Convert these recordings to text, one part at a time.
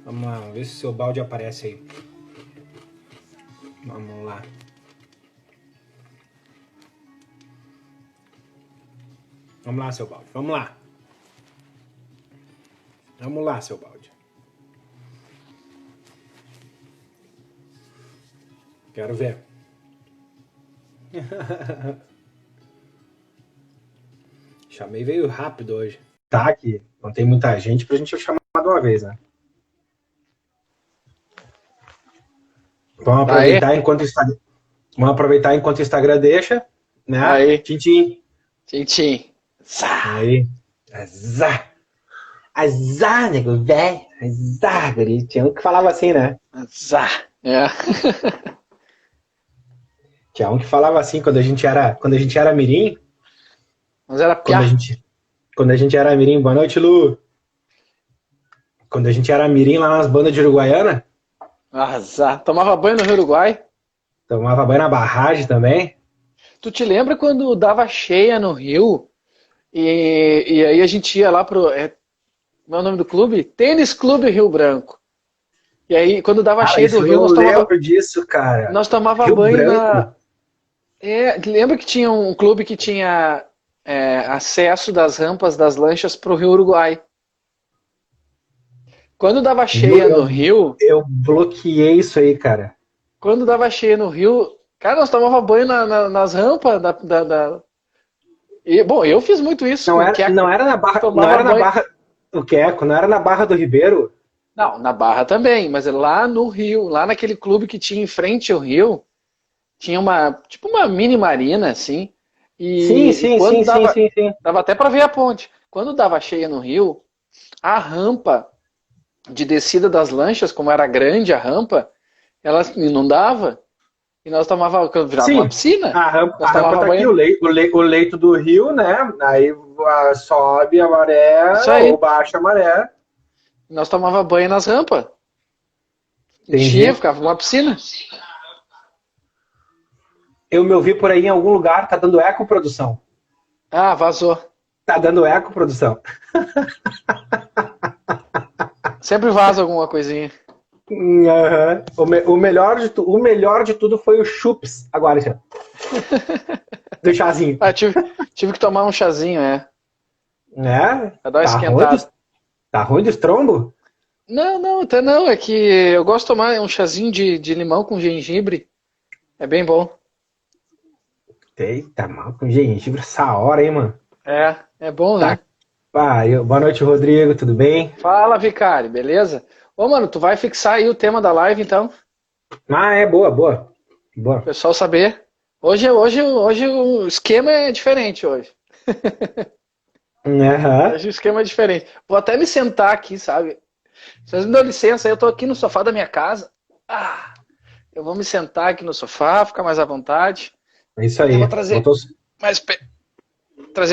Vamos lá, vamos ver se o seu balde aparece aí. Vamos lá. Vamos lá, seu balde. Vamos lá. Vamos lá, seu balde. Quero ver. Chamei veio rápido hoje. Tá aqui. Não tem muita gente pra gente chamar de uma vez, né? Vamos aproveitar enquanto o Instagram. Vamos aproveitar enquanto o Instagram deixa, né? Aí. Tchim-tchim. Tchim-tchim. Aí. Azar. Azar, nego, velho. Azar, guri. Tinha um que falava assim, né? Azar. É. Tinha um que falava assim quando a gente era mirim. Mas era piá. Quando a gente era mirim. Boa noite, Lu. Quando a gente era mirim lá nas bandas de Uruguaiana. Azar. Tomava banho no Rio Uruguai. Tomava banho na barragem também. Tu te lembra quando dava cheia no Rio? E aí a gente ia lá pro... Como é o nome do clube? Tênis Clube Rio Branco. E aí, quando dava cheia do Rio, nós tomava... Eu lembro disso, cara. Nós tomava Rio banho Branco. na... lembra que tinha um clube que tinha acesso das rampas das lanchas pro Rio Uruguai? Quando dava cheia no Rio... Eu bloqueei isso aí, cara. Quando dava cheia no Rio... Cara, nós tomava banho nas rampas bom, eu fiz muito isso. Não era na Barra... Não era na Barra... O Queco, não era na Barra do Ribeiro? Não, na Barra também, mas lá no Rio, lá naquele clube que tinha em frente ao Rio, tinha uma mini marina, assim. Sim. Dava até para ver a ponte. Quando dava cheia no Rio, a rampa de descida das lanchas, como era grande a rampa, ela inundava e nós virava uma piscina. A rampa tá aqui, o leito do rio, né? Aí sobe a maré ou baixa a maré. Nós tomava banho nas rampas. Enchia, ficava uma piscina. Eu me ouvi por aí em algum lugar, tá dando eco, produção. Ah, vazou. Tá dando eco, produção. Sempre vaza alguma coisinha. O melhor de tudo foi o chups. Agora, isso. Do chazinho. Tive que tomar um chazinho, Né? Pra dar uma esquentada. Tá ruim do estrombo? Não, até não. É que eu gosto de tomar um chazinho de limão com gengibre. É bem bom. Eita, mal com gengibre essa hora, hein, mano? É bom, né? Boa noite, Rodrigo, tudo bem? Fala, Vicari, beleza? Ô, mano, tu vai fixar aí o tema da live, então? Boa. O pessoal saber. Hoje o esquema é diferente hoje. Hoje o esquema é diferente. Vou até me sentar aqui, sabe? Vocês me dão licença, eu tô aqui no sofá da minha casa. Eu vou me sentar aqui no sofá, ficar mais à vontade. É isso aí. Eu vou trazer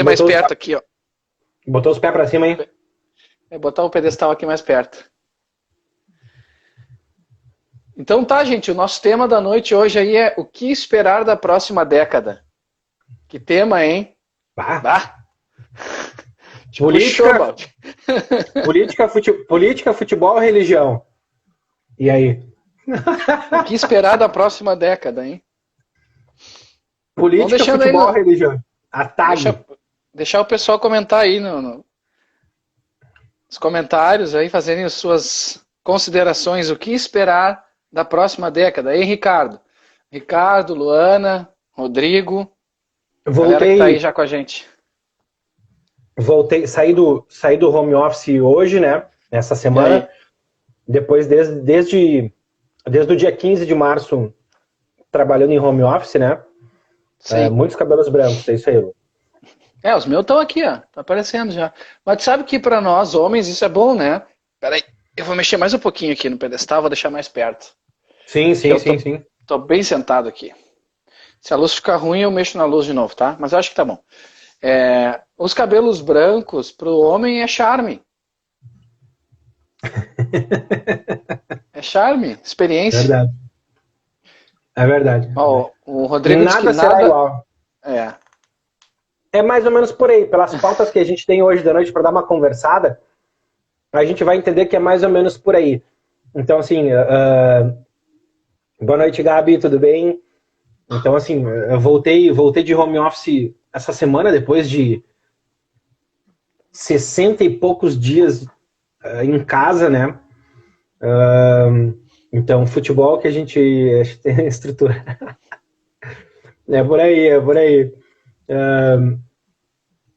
mais perto aqui, ó. Botou os pés pra cima, hein? Botar o pedestal aqui mais perto. Então tá, gente, o nosso tema da noite hoje aí é o que esperar da próxima década. Que tema, hein? Política, futebol, religião. E aí? O que esperar da próxima década, hein? Política, futebol, religião. Deixar o pessoal comentar aí nos comentários aí, fazerem as suas considerações. O que esperar da próxima década, hein, Ricardo? Ricardo, Luana, Rodrigo. Galera que tá aí já com a gente. Saí do home office hoje, né? Essa semana. Depois, desde o dia 15 de março, trabalhando em home office, né? Muitos cabelos brancos, é isso aí, Lu. Os meus estão aqui, ó. Tá aparecendo já. Mas tu sabe que pra nós, homens, isso é bom, né? Peraí, eu vou mexer mais um pouquinho aqui no pedestal, vou deixar mais perto. Sim. Tô bem sentado aqui. Se a luz ficar ruim, eu mexo na luz de novo, tá? Mas eu acho que tá bom. Os cabelos brancos pro homem é charme. É charme, experiência. É verdade. O Rodrigo disse que será igual. É mais ou menos por aí. Pelas pautas que a gente tem hoje da noite para dar uma conversada, a gente vai entender que é mais ou menos por aí. Então, assim, boa noite, Gabi, tudo bem? Então, assim, eu voltei de home office essa semana, depois de 60 e poucos dias em casa, né? Então, futebol que a gente tem estrutura. É por aí, é por aí.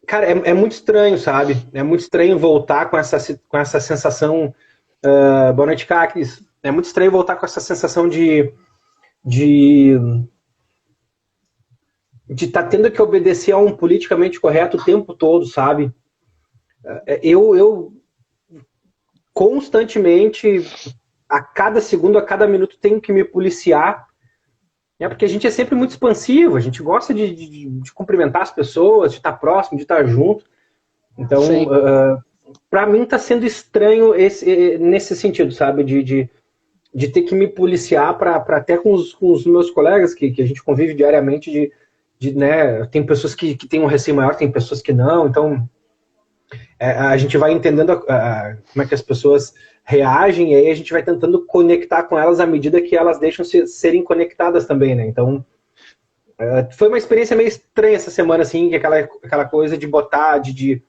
Cara, é muito estranho, sabe? É muito estranho voltar com essa sensação. Boa noite, Caques. É muito estranho voltar com essa sensação de estar tendo que obedecer a um politicamente correto o tempo todo, sabe? Eu constantemente, a cada segundo, a cada minuto, tenho que me policiar, porque a gente é sempre muito expansivo, a gente gosta de cumprimentar as pessoas, de estar próximo, de estar junto. Então, para mim está sendo estranho nesse sentido, sabe? De ter que me policiar para até com os meus colegas, que a gente convive diariamente, né? Tem pessoas que têm um receio maior, tem pessoas que não, então a gente vai entendendo como é que as pessoas reagem, e aí a gente vai tentando conectar com elas à medida que elas deixam serem conectadas também, né? Então, foi uma experiência meio estranha essa semana, assim, aquela coisa de botar, de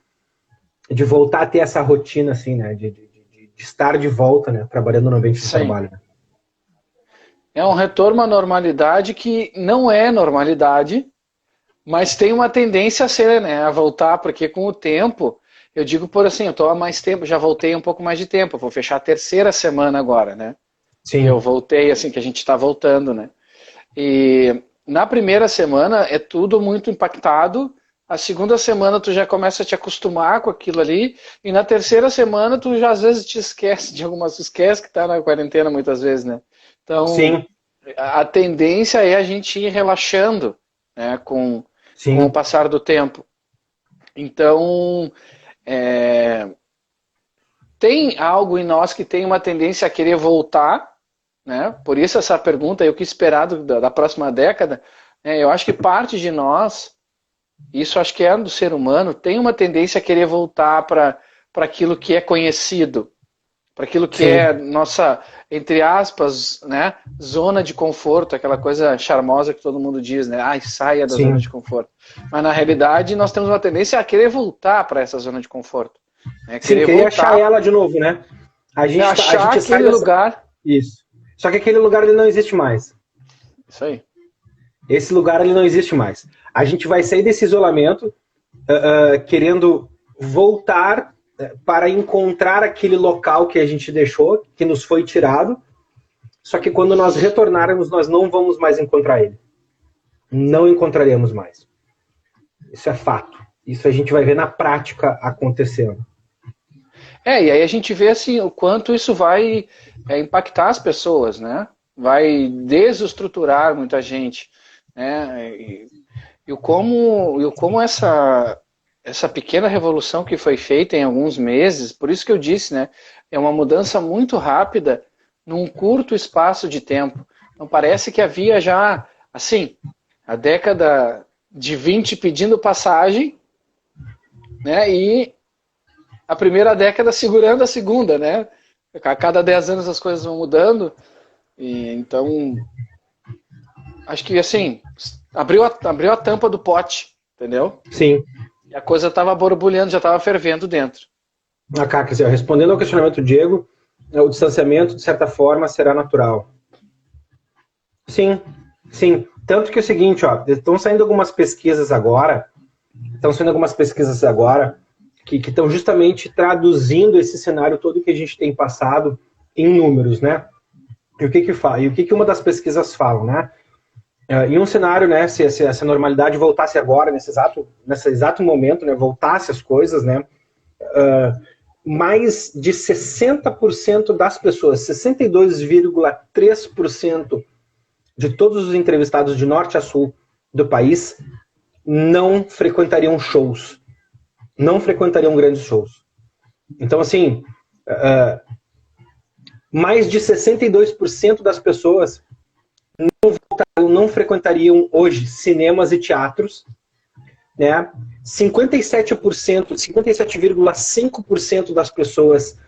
voltar a ter essa rotina, assim, né? De estar de volta, né? Trabalhando no ambiente de trabalho. Né? É um retorno à normalidade que não é normalidade, mas tem uma tendência a ser, né? A voltar, porque com o tempo, eu digo por assim, eu estou há mais tempo, já voltei um pouco mais de tempo, vou fechar a terceira semana agora, né? Sim. Eu voltei, assim, que a gente está voltando, né? E na primeira semana é tudo muito impactado, a segunda semana tu já começa a te acostumar com aquilo ali, e na terceira semana tu já às vezes te esquece de algumas, esquece que está na quarentena muitas vezes, né? Então, sim, a tendência é a gente ir relaxando, né, com o passar do tempo. Então, tem algo em nós que tem uma tendência a querer voltar, né? Por isso essa pergunta, o que esperar da próxima década, eu acho que parte de nós, isso acho que é do ser humano, tem uma tendência a querer voltar para aquilo que é conhecido, para aquilo que é nossa, entre aspas, né, zona de conforto, aquela coisa charmosa que todo mundo diz, né? Ai, saia da zona de conforto. Mas na realidade nós temos uma tendência a querer voltar para essa zona de conforto. Né? Querer achar ela de novo, né? A gente achar aquele lugar. Isso. Só que aquele lugar ele não existe mais. Isso aí. Esse lugar ele não existe mais. A gente vai sair desse isolamento querendo voltar para encontrar aquele local que a gente deixou, que nos foi tirado, só que quando nós retornarmos, nós não vamos mais encontrar ele. Não encontraremos mais. Isso é fato. Isso a gente vai ver na prática acontecendo. E aí a gente vê assim, o quanto isso vai impactar as pessoas, né? Vai desestruturar muita gente, né? E como essa pequena revolução que foi feita em alguns meses, por isso que eu disse, né? É uma mudança muito rápida num curto espaço de tempo. Então parece que havia já, assim, a década de 20 pedindo passagem, né? E a primeira década segurando a segunda, né? A cada 10 anos as coisas vão mudando. E, então, acho que assim, abriu a tampa do pote, entendeu? Sim. E a coisa estava borbulhando, já estava fervendo dentro. Respondendo ao questionamento do Diego, o distanciamento, de certa forma, será natural. Sim, sim. Tanto que é o seguinte, estão saindo algumas pesquisas agora, que estão justamente traduzindo esse cenário todo que a gente tem passado em números, né? E o que uma das pesquisas falam, né? Em um cenário, né, se essa normalidade voltasse agora, nesse exato momento, né, voltasse as coisas, né, mais de 60% das pessoas, 62,3% de todos os entrevistados de norte a sul do país não frequentariam shows. Não frequentariam grandes shows. Então, assim, mais de 62% das pessoas não frequentariam hoje cinemas e teatros, né? 57,5% das pessoas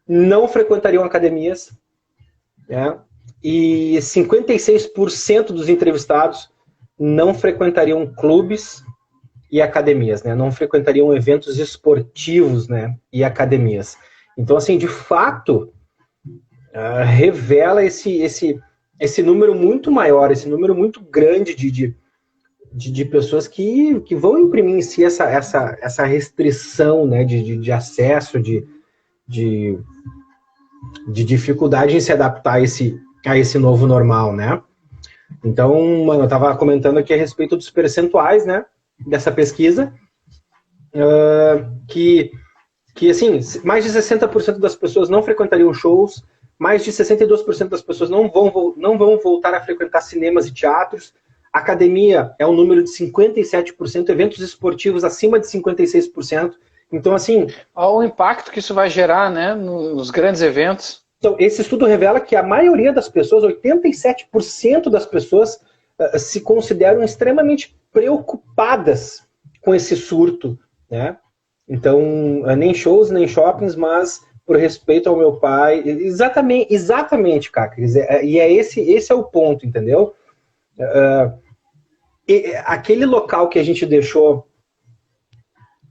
não frequentariam academias, né? E 56% dos entrevistados não frequentariam clubes e academias, né? Não frequentariam eventos esportivos, né? E academias. Então, assim, de fato, revela esse número muito maior, esse número muito grande de pessoas que vão imprimir em si essa restrição, né? De acesso, de dificuldade em se adaptar a esse novo normal, né? Então, mano, eu estava comentando aqui a respeito dos percentuais, né, dessa pesquisa, que assim, mais de 60% das pessoas não frequentariam shows, mais de 62% das pessoas não vão voltar a frequentar cinemas e teatros, academia é um número de 57%, eventos esportivos acima de 56%, então, assim... Olha o impacto que isso vai gerar, né, nos grandes eventos. Então, esse estudo revela que a maioria das pessoas, 87% das pessoas, se consideram extremamente preocupadas com esse surto, né? Então, nem shows, nem shoppings, mas por respeito ao meu pai. Exatamente, Caca. E esse é o ponto, entendeu? Aquele local que a gente deixou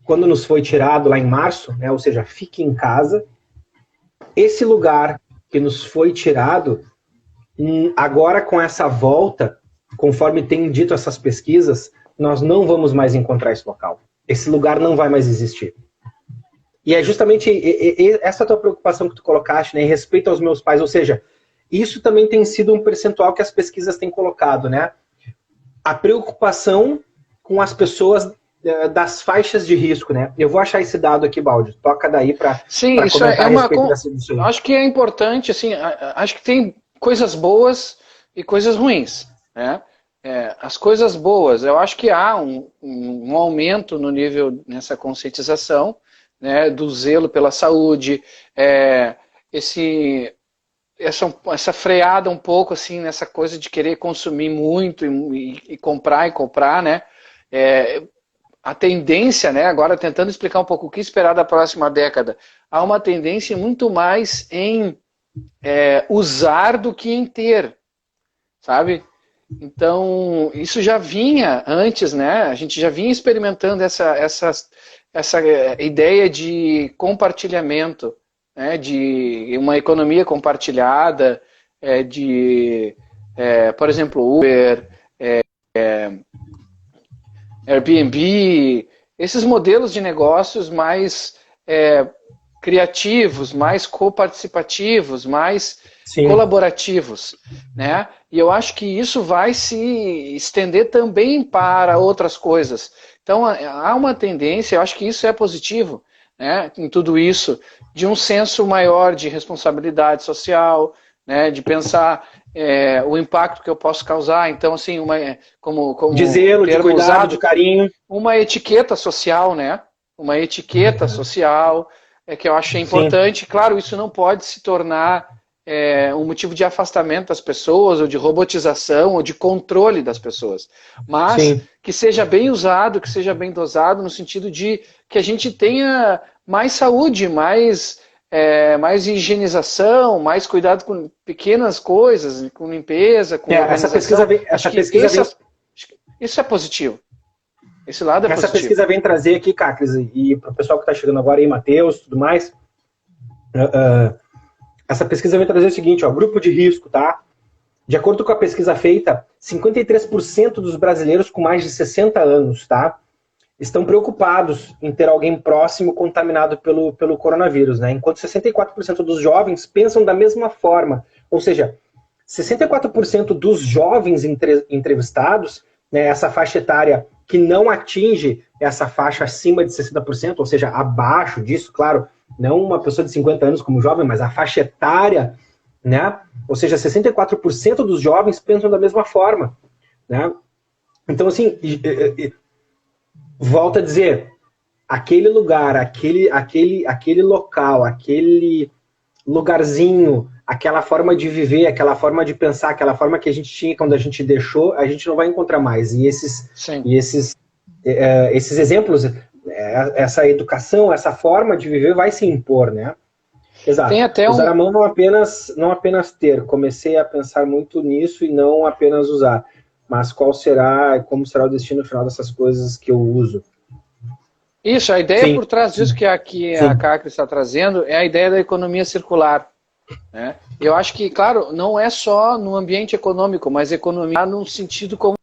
quando nos foi tirado lá em março, né? Ou seja, fique em casa. Esse lugar que nos foi tirado, agora com essa volta, conforme tem dito essas pesquisas, nós não vamos mais encontrar esse local. Esse lugar não vai mais existir. E é justamente essa tua preocupação que tu colocaste, né, em respeito aos meus pais, ou seja, isso também tem sido um percentual que as pesquisas têm colocado, né? A preocupação com as pessoas das faixas de risco, né? Eu vou achar esse dado aqui, Baldi. Toca daí para comentar a respeito disso. Acho que é importante, assim, acho que tem coisas boas e coisas ruins, né? As coisas boas, eu acho que há um aumento no nível nessa conscientização, né, do zelo pela saúde, essa freada um pouco assim nessa coisa de querer consumir muito e comprar, né? A tendência, né, agora tentando explicar um pouco o que esperar da próxima década, há uma tendência muito mais em usar do que em ter, sabe? Então, isso já vinha antes, né? A gente já vinha experimentando essa ideia de compartilhamento, né? De uma economia compartilhada, por exemplo, Uber, Airbnb, esses modelos de negócios mais criativos, mais coparticipativos, mais colaborativos, né? E eu acho que isso vai se estender também para outras coisas. Então, há uma tendência, eu acho que isso é positivo, né, em tudo isso, de um senso maior de responsabilidade social, né, de pensar o impacto que eu posso causar. Então, assim, como de zelo, de cuidado, usado, de carinho. Uma etiqueta social, né? Uma etiqueta social que eu acho importante. Sim. Claro, isso não pode se tornar um motivo de afastamento das pessoas, ou de robotização, ou de controle das pessoas. Mas que seja bem usado, que seja bem dosado, no sentido de que a gente tenha mais saúde, mais higienização, mais cuidado com pequenas coisas, com limpeza, com isso é positivo. Esse lado é positivo. Essa pesquisa vem trazer aqui, Cacris, e para o pessoal que está chegando agora aí, Matheus, tudo mais, essa pesquisa vem trazer o seguinte, ó, grupo de risco, tá? De acordo com a pesquisa feita, 53% dos brasileiros com mais de 60 anos, tá, estão preocupados em ter alguém próximo contaminado pelo coronavírus, né? Enquanto 64% dos jovens pensam da mesma forma. Ou seja, 64% dos jovens entrevistados, né, essa faixa etária que não atinge essa faixa acima de 60%, ou seja, abaixo disso, claro, não uma pessoa de 50 anos como jovem, mas a faixa etária, né? Ou seja, 64% dos jovens pensam da mesma forma, né? Então, assim, volto a dizer, aquele lugar, aquele local, aquele lugarzinho, aquela forma de viver, aquela forma de pensar, aquela forma que a gente tinha quando a gente deixou, a gente não vai encontrar mais. E esses exemplos, essa educação, essa forma de viver vai se impor, né? Exato. Tem até usar a mão não apenas ter. Comecei a pensar muito nisso e não apenas usar. Mas como será o destino final dessas coisas que eu uso? Isso, a ideia Sim, por trás disso que aqui a sim. Cacri está trazendo é a ideia da economia circular. Né? Eu acho que, claro, não é só no ambiente econômico, mas economia no sentido como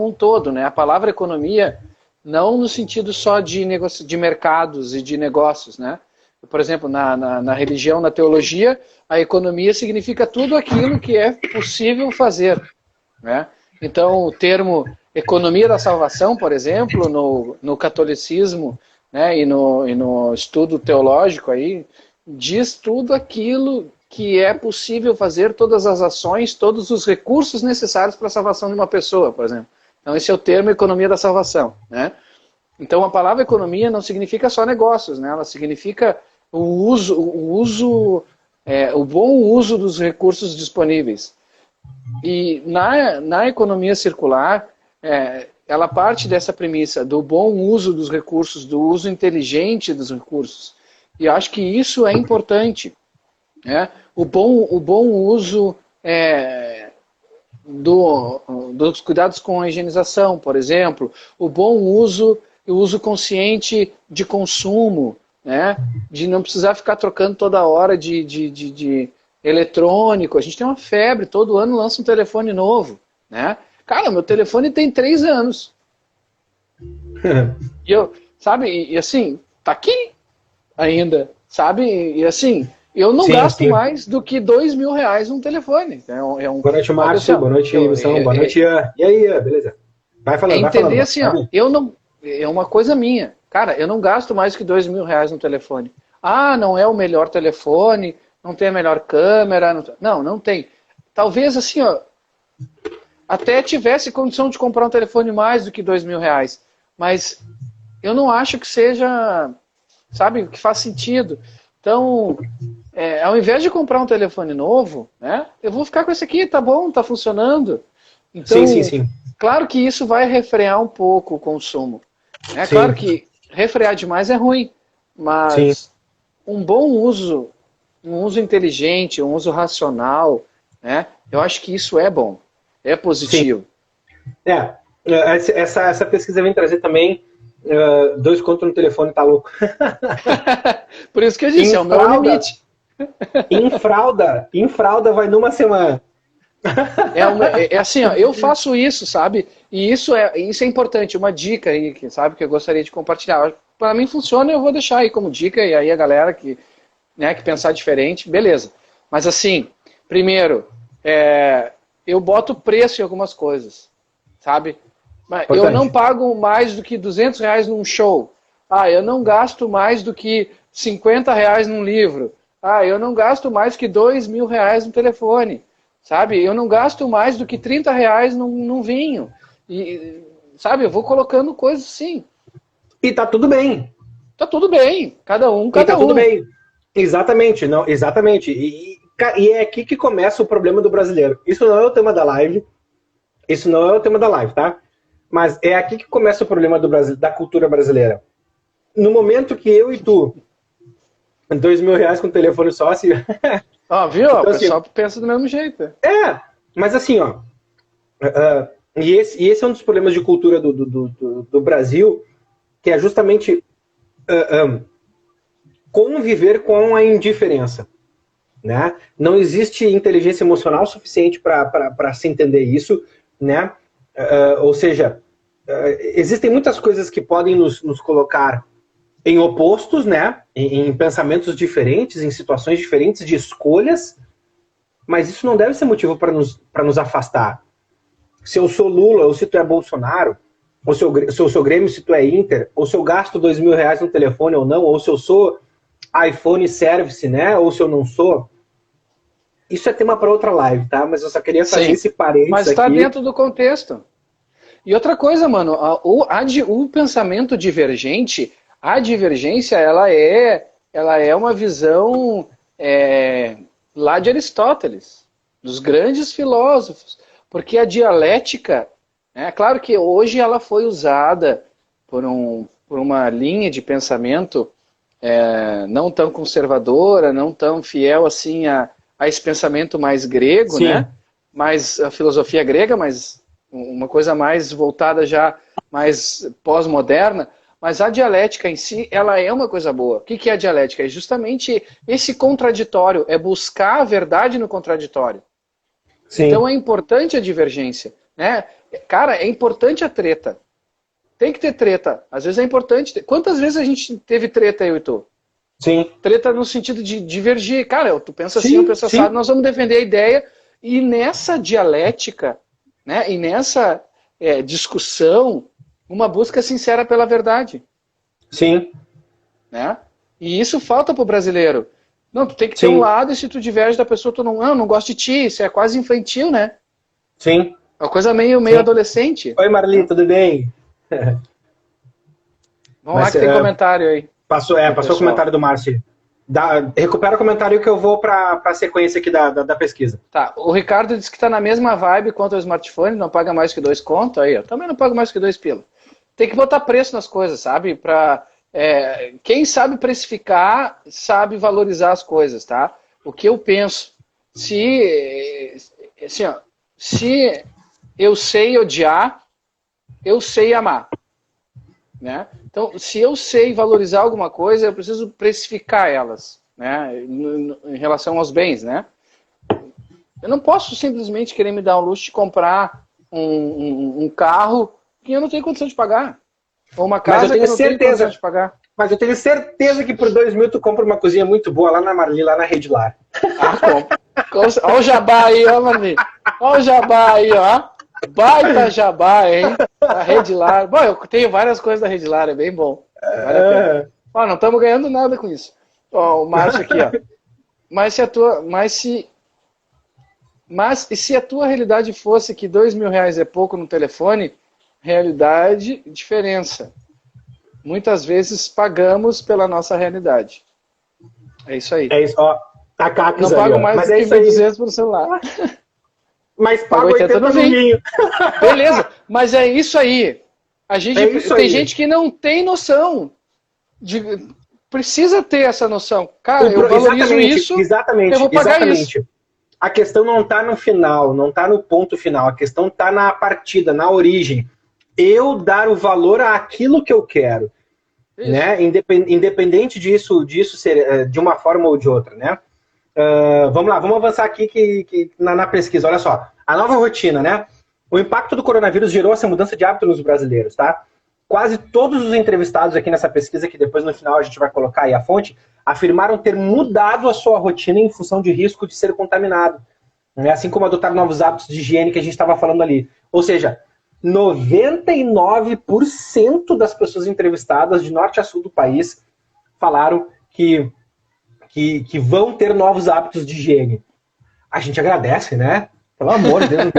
um todo. Né? A palavra economia, não no sentido só de mercados e de negócios. Né? Por exemplo, na religião, na teologia, a economia significa tudo aquilo que é possível fazer. Né? Então, o termo economia da salvação, por exemplo, no catolicismo, né, e no estudo teológico, aí, diz tudo aquilo que é possível fazer, todas as ações, todos os recursos necessários para a salvação de uma pessoa, por exemplo. Então, esse é o termo economia da salvação. Né? Então, a palavra economia não significa só negócios, né? Ela significa o bom uso dos recursos disponíveis. E na economia circular, ela parte dessa premissa do bom uso dos recursos, do uso inteligente dos recursos. E eu acho que isso é importante. Né? O bom uso dos cuidados com a higienização, por exemplo, o uso consciente de consumo, né? De não precisar ficar trocando toda hora de eletrônico. A gente tem uma febre, todo ano lança um telefone novo. Né? Cara, meu telefone tem 3 anos. E eu, sabe, e assim, tá aqui ainda, sabe? E assim, eu não Sim, gasto sim. mais do que R$ 2.000 num telefone. Boa noite, Márcio. Boa noite, Missão. Boa noite, Ian. E aí, Ian? Beleza? Vai entender falando. assim, ó, eu não, é uma coisa minha. Cara, eu não gasto mais que R$ 2.000 no telefone. Ah, não é o melhor telefone, não tem a melhor câmera. Não tem. Talvez assim, ó, até tivesse condição de comprar um telefone mais do que R$ 2.000. Mas eu não acho que seja, sabe, que faz sentido. Então, ao invés de comprar um telefone novo, né, eu vou ficar com esse aqui, tá bom, tá funcionando. Então, Sim. claro que isso vai refrear um pouco o consumo. É claro Sim, que refrear demais é ruim, sim. mas um bom uso, um uso inteligente, um uso racional, né, eu acho que isso é bom, é Sim. positivo. Essa pesquisa vem trazer também 2 contos no telefone, tá louco. Por isso que eu disse, é o meu limite. Em fralda vai numa semana. É assim, ó, eu faço isso, sabe? E isso é importante, uma dica aí, sabe, que eu gostaria de compartilhar. Para mim funciona, eu vou deixar aí como dica, e aí a galera que pensar diferente, beleza. Mas assim, primeiro, eu boto preço em algumas coisas, sabe? Eu não pago mais do que R$ 200 num show. Ah, eu não gasto mais do que R$ 50 num livro. Ah, eu não gasto mais que R$ 2.000 no telefone. Sabe? Eu não gasto mais do que R$ 30 num vinho. E, sabe, eu vou colocando coisas assim. E tá tudo bem. Tá tudo bem. Cada um. E tá tudo bem. Exatamente, não, exatamente. E é aqui que começa o problema do brasileiro. Isso não é o tema da live. Isso não é o tema da live, tá? Mas é aqui que começa o problema da cultura brasileira. No momento que eu e tu, R$ 2.000 com o telefone só, assim. Ó, viu? Então, O assim, pessoal pensa do mesmo jeito. Mas assim, ó. E esse é um dos problemas de cultura do Brasil, que é justamente conviver com a indiferença. Né? Não existe inteligência emocional suficiente para se entender isso, né? Ou seja, existem muitas coisas que podem nos colocar em opostos, né? Em pensamentos diferentes, em situações diferentes de escolhas, mas isso não deve ser motivo para nos afastar. Se eu sou Lula ou se tu é Bolsonaro, ou se eu sou Grêmio, se tu é Inter, ou se eu gasto R$ 2.000 no telefone ou não, ou se eu sou iPhone Service, né? Ou se eu não sou. Isso é tema para outra live, tá? Mas eu só queria fazer esse parênteses mas está aqui. dentro do contexto. E outra coisa, mano, o pensamento divergente, a divergência, ela é uma visão lá de Aristóteles, dos grandes filósofos, porque a dialética, claro que hoje ela foi usada por uma linha de pensamento não tão conservadora, não tão fiel assim a esse pensamento mais grego, Sim. né? Mais a filosofia grega, mas uma coisa mais voltada já mais pós-moderna. Mas a dialética em si, ela é uma coisa boa. O que é a dialética? É justamente esse contraditório, é buscar a verdade no contraditório. Sim. Então é importante a divergência, né? Cara, é importante a treta. Tem que ter treta. Às vezes é importante. Quantas vezes a gente teve treta, eu e tu? Sim. Treta no sentido de divergir. Cara, tu pensa assim, Sim, eu penso sim. assim, nós vamos defender a ideia. E nessa dialética, né? E nessa discussão, uma busca sincera pela verdade. Sim. Né? E isso falta pro brasileiro. Não, tu tem que ter Sim. um lado, e se tu diverge da pessoa, tu não gosto de ti. Isso é quase infantil, né? Sim. É uma coisa meio adolescente. Oi, Marli, tudo bem? Vamos lá que tem comentário aí. Passou o comentário do Márcio. Recupera o comentário que eu vou para a sequência aqui da pesquisa. Tá, o Ricardo disse que está na mesma vibe quanto ao smartphone, não paga mais que 2 conto. Aí, eu também não pago mais que 2 pila. Tem que botar preço nas coisas, sabe? Quem sabe precificar, sabe valorizar as coisas, tá? O que eu penso, se eu sei odiar, eu sei amar, né? Então, se eu sei valorizar alguma coisa, eu preciso precificar elas, né? Em relação aos bens, né? Eu não posso simplesmente querer me dar o luxo de comprar um carro que eu não tenho condição de pagar. Ou uma casa que eu não tenho condição de pagar. Mas eu tenho certeza que por 2 mil tu compra uma cozinha muito boa lá na Marli, lá na Redlar. Olha o jabá aí, ó, Marli. Olha o jabá aí, ó. Baita jabá, hein? A Redlar. Bom, eu tenho várias coisas da Redlar, é bem bom. Vale a pena. Ó, não estamos ganhando nada com isso. Ó, o Márcio aqui, ó. E se a tua realidade fosse que 2 mil reais é pouco no telefone, realidade, diferença. Muitas vezes pagamos pela nossa realidade. É isso aí. É isso, ó. A Capes não pago aí, mais do que 1.200 por celular. Mas pago 80 no vinho. Beleza, mas é isso aí. Tem gente que não tem noção. Precisa ter essa noção. Cara, eu valorizo isso, exatamente, eu vou pagar isso. A questão não está no final, não está no ponto final. A questão está na partida, na origem. Eu dar o valor àquilo que eu quero. Né? Independente disso ser de uma forma ou de outra, né? Vamos lá, vamos avançar aqui na pesquisa. Olha só, a nova rotina, né? O impacto do coronavírus gerou essa mudança de hábito nos brasileiros, tá? Quase todos os entrevistados aqui nessa pesquisa, que depois no final a gente vai colocar aí a fonte, afirmaram ter mudado a sua rotina em função de risco de ser contaminado, né? Assim como adotar novos hábitos de higiene que a gente estava falando ali. Ou seja, 99% das pessoas entrevistadas de norte a sul do país falaram que vão ter novos hábitos de higiene. A gente agradece, né? Pelo amor de Deus,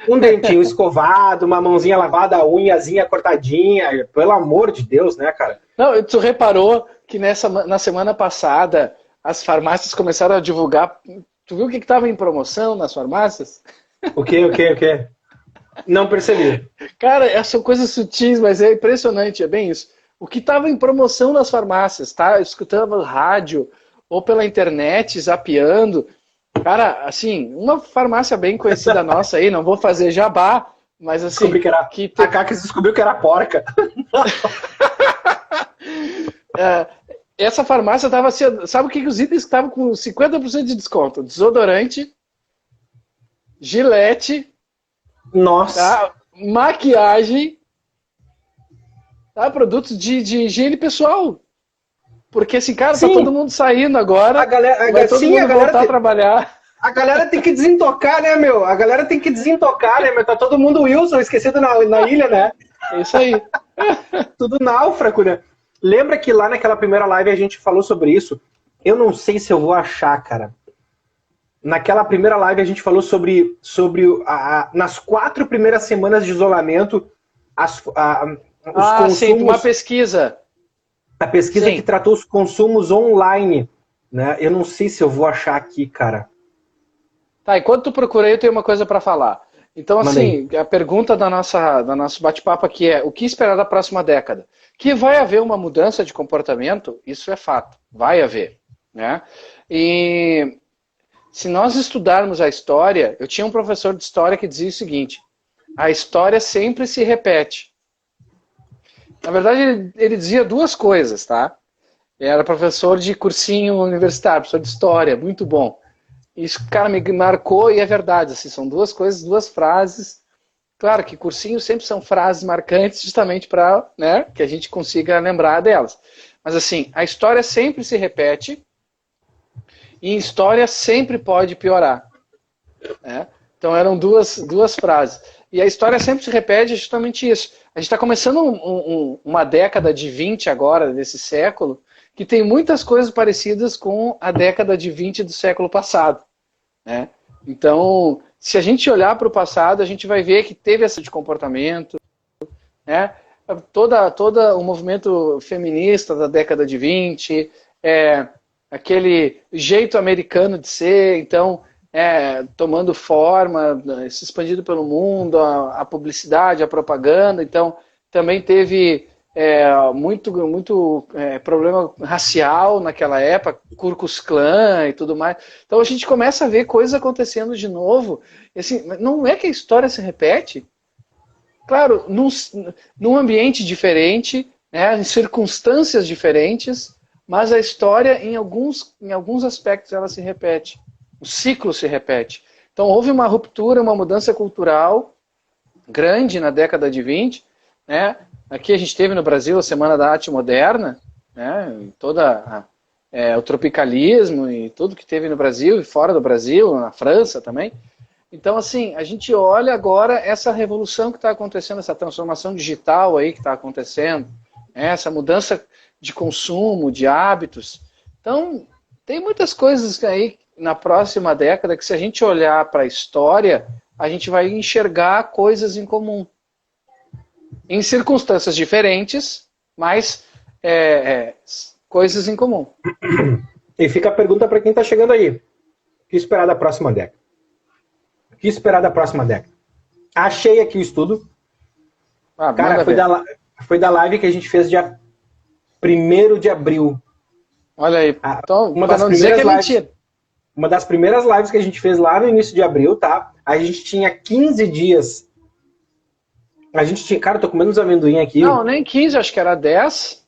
um dentinho escovado, uma mãozinha lavada, a unhazinha cortadinha, pelo amor de Deus, né, cara? Não, tu reparou que na semana passada as farmácias começaram a divulgar. Tu viu o que estava em promoção nas farmácias? O quê? Não percebi. Cara, são coisas sutis, mas é impressionante, é bem isso. O que estava em promoção nas farmácias, tá? Escutando rádio ou pela internet, zapeando. Cara, assim, uma farmácia bem conhecida nossa aí, não vou fazer jabá, mas assim... A Cacas descobriu que era porca. Essa farmácia estava assim, sabe o que os itens estavam com 50% de desconto? Desodorante, Gillette... Nossa. Tá? Maquiagem, tá? Produtos de higiene pessoal. Porque assim, cara, tá todo mundo saindo agora. Vai todo mundo voltar a trabalhar. A galera tem que desintocar, né, meu? Tá todo mundo Wilson, esquecido na ilha, né? É isso aí. Tudo náufrago, né? Lembra que lá naquela primeira live a gente falou sobre isso? Eu não sei se eu vou achar, cara. Naquela primeira live a gente falou sobre nas 4 primeiras semanas de isolamento, os consumos... sim, uma pesquisa. A pesquisa que tratou os consumos online, né? Eu não sei se eu vou achar aqui, cara. Tá, enquanto tu procura aí, eu tenho uma coisa para falar. Então, assim, a pergunta do nosso bate-papo aqui é: o que esperar da próxima década? Que vai haver uma mudança de comportamento, isso é fato, vai haver, né? E se nós estudarmos a história, eu tinha um professor de história que dizia o seguinte: a história sempre se repete. Na verdade, ele dizia duas coisas, tá? Era professor de cursinho universitário, professor de história, muito bom. Isso, cara, me marcou e é verdade. Assim, são duas coisas, duas frases. Claro que cursinhos sempre são frases marcantes justamente para, né, que a gente consiga lembrar delas. Mas assim, a história sempre se repete e história sempre pode piorar. Né? Então eram duas frases. E a história sempre se repete justamente isso. A gente está começando uma década de 20 agora, desse século, que tem muitas coisas parecidas com a década de 20 do século passado. Né? Então, se a gente olhar para o passado, a gente vai ver que teve esse de comportamento, né? Todo o movimento feminista da década de 20, aquele jeito americano de ser, então, tomando forma, se expandindo pelo mundo, a publicidade, a propaganda, então também teve muito problema racial naquela época, Ku Klux Klan e tudo mais. Então a gente começa a ver coisas acontecendo de novo. E, assim, não é que a história se repete. Claro, num ambiente diferente, né, em circunstâncias diferentes, mas a história, em alguns aspectos, ela se repete. O ciclo se repete. Então houve uma ruptura, uma mudança cultural grande na década de 20, né? Aqui a gente teve no Brasil a Semana da Arte Moderna, né? O tropicalismo e tudo que teve no Brasil e fora do Brasil, na França também. Então, assim, a gente olha agora essa revolução que está acontecendo, essa transformação digital aí que está acontecendo, né? Essa mudança de consumo, de hábitos. Então, tem muitas coisas aí na próxima década que, se a gente olhar para a história, a gente vai enxergar coisas em comum. Em circunstâncias diferentes, mas coisas em comum. E fica a pergunta para quem está chegando aí. O que esperar da próxima década? O que esperar da próxima década? Achei aqui o estudo. Cara, foi da live que a gente fez dia 1º de abril. Olha aí. Então, para não dizer que é mentira. Uma das primeiras lives que a gente fez lá no início de abril, tá? A gente tinha 15 dias. A gente tinha... Cara, eu tô comendo uns amendoim aqui. Não, nem 15, acho que era 10.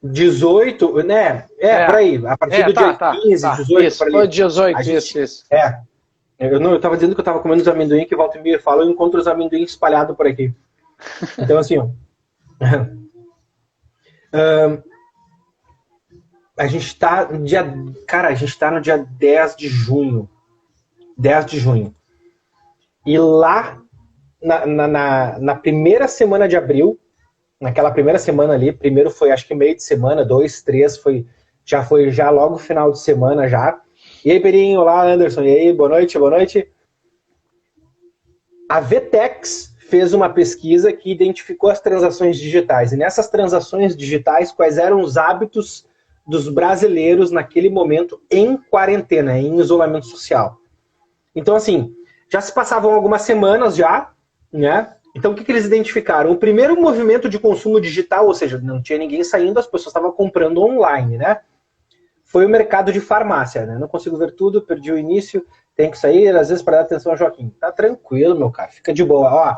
18, né? Por aí. A partir do dia 15, 18, isso, foi 18, isso. Eu tava dizendo que eu tava comendo os amendoim, que volta e meia fala, eu encontro os amendoim espalhados por aqui. Então, assim, ó. A gente tá no dia... Cara, a gente tá no dia 10 de junho. 10 de junho. E lá, na primeira semana de abril, naquela primeira semana ali, primeiro foi acho que meio de semana, 2, 3, foi já logo final de semana já. E aí, Perinho, olá, Anderson, e aí, boa noite, boa noite. A Vtex fez uma pesquisa que identificou as transações digitais. E nessas transações digitais, quais eram os hábitos dos brasileiros naquele momento em quarentena, em isolamento social. Então, assim, já se passavam algumas semanas já, né? Então, o que eles identificaram? O primeiro movimento de consumo digital, ou seja, não tinha ninguém saindo, as pessoas estavam comprando online, né? Foi o mercado de farmácia, né? Não consigo ver tudo, perdi o início, tenho que sair, às vezes, para dar atenção ao Joaquim. Tá tranquilo, meu cara, fica de boa. Ó,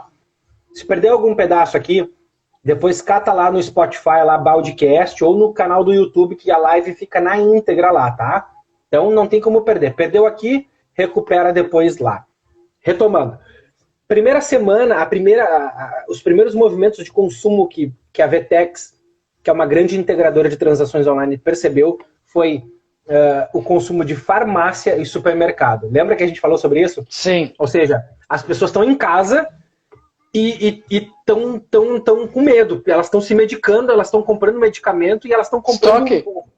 se perder algum pedaço aqui, depois cata lá no Spotify, lá, Baldcast, ou no canal do YouTube, que a live fica na íntegra lá, tá? Então, não tem como perder. Perdeu aqui, recupera depois lá. Retomando. Primeira semana, os primeiros movimentos de consumo que a Vtex, que é uma grande integradora de transações online, percebeu, foi o consumo de farmácia e supermercado. Lembra que a gente falou sobre isso? Sim. Ou seja, as pessoas estão em casa e estão com medo. Elas estão se medicando, elas estão comprando medicamento e elas estão comprando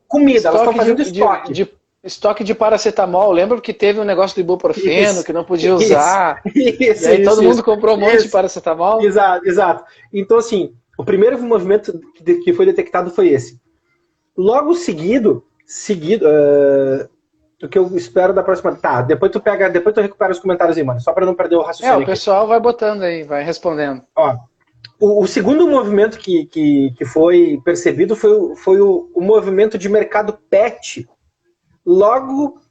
comida, elas estão fazendo estoque. Estoque de paracetamol, lembra que teve um negócio de ibuprofeno que não podia usar? E aí todo mundo comprou um monte de paracetamol? Exato. Então, assim, o primeiro movimento que foi detectado foi esse. Logo seguido, do que eu espero da próxima. Tá, depois tu recupera os comentários aí, mano, só para não perder o raciocínio. O pessoal vai botando aí, vai respondendo. Ó, o segundo movimento que foi percebido foi o movimento de mercado pet, logo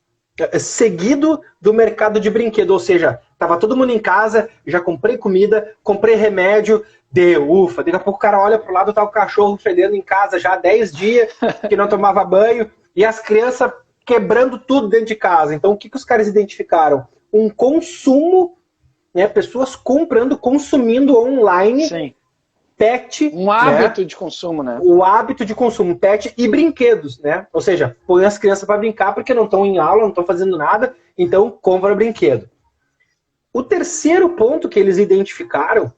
seguido do mercado de brinquedo, ou seja, tava todo mundo em casa, já comprei comida, comprei remédio, ufa, daqui a pouco o cara olha pro lado, tá o cachorro fedendo em casa já há 10 dias, que não tomava banho, e as crianças quebrando tudo dentro de casa. Então o que os caras identificaram? Um consumo, né, pessoas comprando, consumindo online. Sim. Pet, um hábito de consumo, né? O hábito de consumo, pet e brinquedos, né? Ou seja, põe as crianças para brincar porque não estão em aula, não estão fazendo nada, então compra brinquedo. O terceiro ponto que eles identificaram,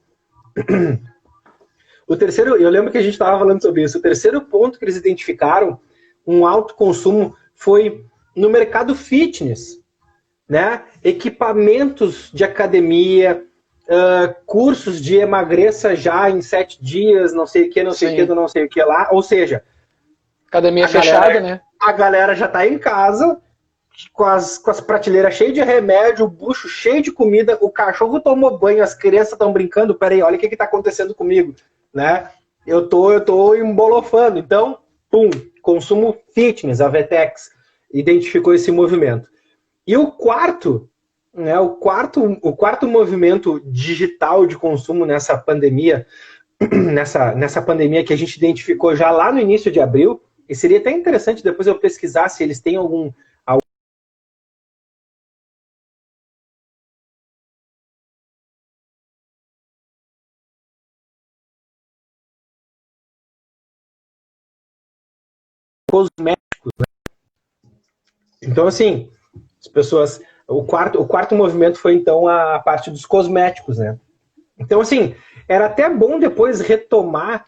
eu lembro que a gente estava falando sobre isso, o terceiro ponto que eles identificaram, um alto consumo, foi no mercado fitness, né? Equipamentos de academia, cursos de emagreça já em 7 dias, não sei o que, não sei o que lá. Ou seja, academia fechada, né? A galera já tá em casa, com as prateleiras cheias de remédio, o bucho cheio de comida, o cachorro tomou banho, as crianças estão brincando, peraí, olha o que tá acontecendo comigo, né? Eu tô embolofando. Então, consumo fitness, a Vetex identificou esse movimento. E o quarto, né, o quarto movimento digital de consumo nessa pandemia, nessa pandemia que a gente identificou já lá no início de abril, e seria até interessante depois eu pesquisar se eles têm algum cosméticos, né? Então, assim, as pessoas... O quarto movimento foi, então, a parte dos cosméticos, né? Então, assim, era até bom depois retomar.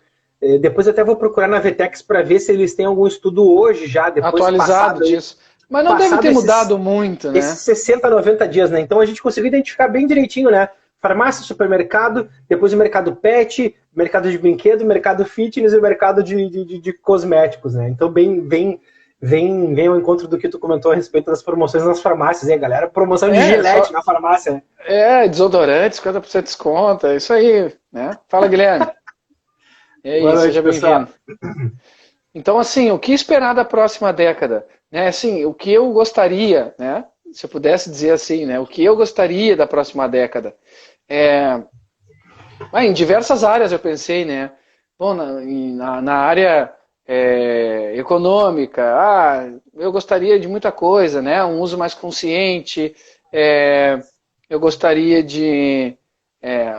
Depois eu até vou procurar na Vetex para ver se eles têm algum estudo hoje já, depois atualizado disso. Mas não deve ter mudado muito, né? Esses 60, 90 dias, né? Então a gente conseguiu identificar bem direitinho, né? Farmácia, supermercado, depois o mercado pet, mercado de brinquedo, mercado fitness e o mercado de cosméticos, né? Então vem ao encontro do que tu comentou a respeito das promoções nas farmácias, hein, galera? Promoção de Gillette na farmácia, né? Desodorante, 50% de desconto, é isso aí, né? Fala, Guilherme. É isso, seja bem-vindo. Então, assim, o que esperar da próxima década? Né, assim, o que eu gostaria, né? Se eu pudesse dizer assim, né? O que eu gostaria da próxima década? Em diversas áreas eu pensei, né? Bom, na área econômica, eu gostaria de muita coisa, né? Um uso mais consciente, eu gostaria de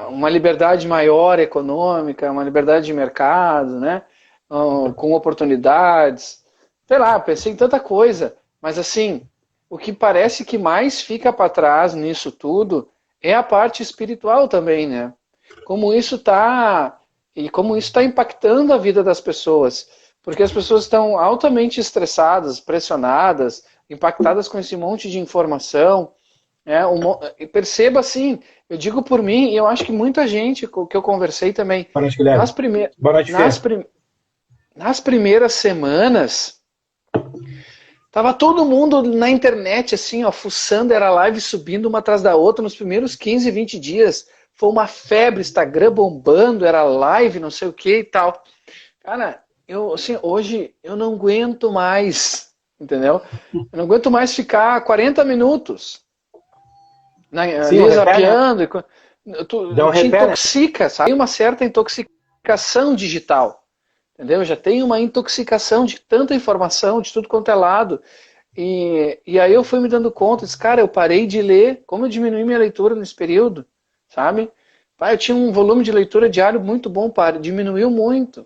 uma liberdade maior econômica, uma liberdade de mercado, né? Com oportunidades, sei lá, pensei em tanta coisa, mas assim, o que parece que mais fica para trás nisso tudo é a parte espiritual também, né? Como isso está impactando a vida das pessoas, porque as pessoas estão altamente estressadas, pressionadas, impactadas com esse monte de informação, né? Perceba assim, eu digo por mim, e eu acho que muita gente que eu conversei também, Boa noite, Guilherme. Boa noite, nas primeiras semanas, tava todo mundo na internet, assim, ó, fuçando, era live subindo uma atrás da outra nos primeiros 15, 20 dias. Foi uma febre, Instagram bombando, era live, não sei o que e tal. Cara, hoje eu não aguento mais, entendeu? Eu não aguento mais ficar 40 minutos zapeando. Te intoxica, sabe? Tem uma certa intoxicação digital. Entendeu? Já tem uma intoxicação de tanta informação, de tudo quanto é lado. E aí eu fui me dando conta, cara, eu parei de ler, como eu diminui minha leitura nesse período, sabe? Eu tinha um volume de leitura diário muito bom, diminuiu muito.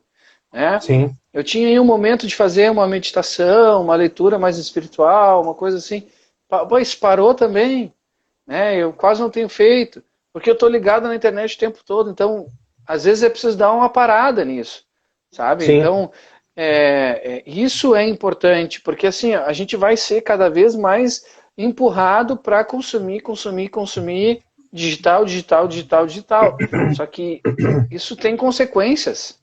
Né? Sim. Eu tinha aí um momento de fazer uma meditação, uma leitura mais espiritual, uma coisa assim. Isso parou também. Né? Eu quase não tenho feito, porque eu estou ligado na internet o tempo todo. Então, às vezes é preciso dar uma parada nisso. Sabe? Sim. Então, isso é importante, porque assim, a gente vai ser cada vez mais empurrado para consumir digital. Só que isso tem consequências.